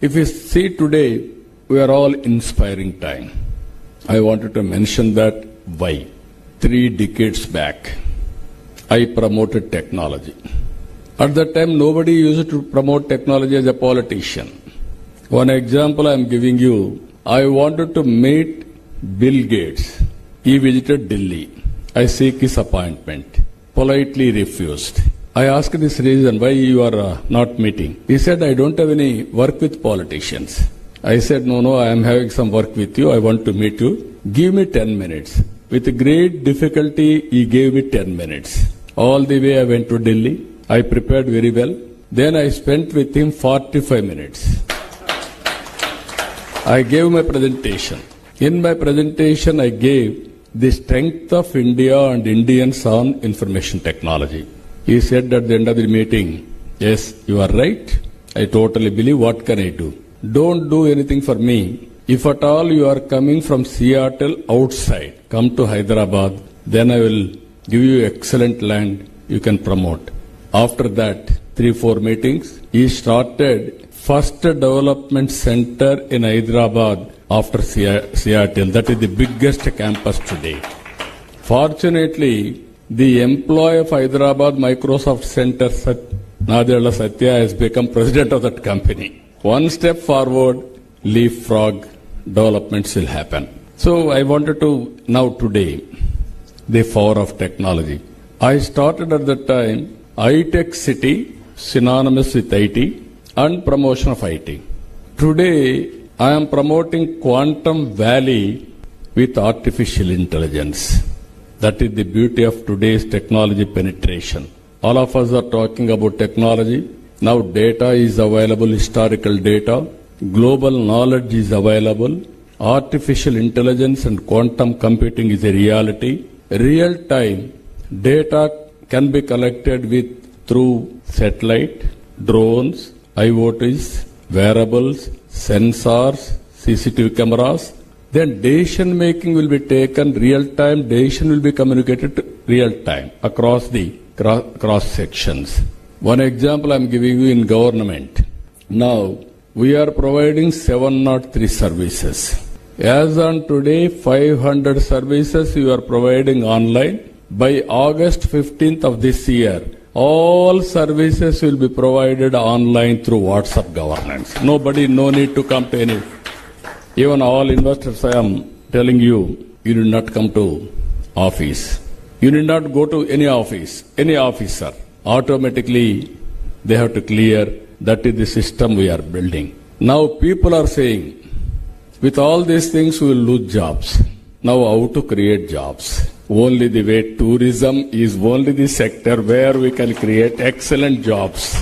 If you see today, we are all inspiring time. I wanted to mention that why. 3 decades back, I promoted technology. At that time, nobody used to promote technology as a politician. One example I am giving you, I wanted to meet Bill Gates. He visited Delhi. I seek his appointment. Politely refused. I asked this reason, why you are not meeting. He said, I don't have any work with politicians. I said, no, I am having some work with you. I want to meet you. Give me 10 minutes. With great difficulty, he gave me 10 minutes. All the way I went to Delhi. I prepared very well. Then I spent with him 45 minutes. I gave my presentation. In my presentation, I gave the strength of India and Indians on information technology. He said at the end of the meeting, yes, you are right. I totally believe. What can I do? Don't do anything for me. If at all you are coming from Seattle outside, come to Hyderabad, then I will give you excellent land you can promote. After that, 3-4 meetings, he started first development center in Hyderabad after Seattle. That is the biggest campus today. Fortunately, the employee of Hyderabad Microsoft Center, Nadella Satya, has become president of that company. One step forward, leapfrog developments will happen. So I wanted to, now today, the power of technology. I started at that time, iTech City, synonymous with IT, and promotion of IT. Today, I am promoting Quantum Valley with artificial intelligence. That is the beauty of today's technology penetration. All of us are talking about technology. Now data is available, historical data. Global knowledge is available. Artificial intelligence and quantum computing is a reality. Real time data can be collected through satellite, drones, IoTs, wearables, sensors, CCTV cameras. Then decision making will be taken real time, decision will be communicated real time across the cross sections. One example I am giving you in government. Now, we are providing 703 services. As on today, 500 services we are providing online. By August 15th of this year, all services will be provided online through WhatsApp governance. No need to come to any. Even all investors, I am telling you, you do not come to office. You need not go to any office, any officer. Automatically, they have to clear. That is the system we are building. Now people are saying, with all these things we will lose jobs. Now how to create jobs? Only the way tourism is only the sector where we can create excellent jobs.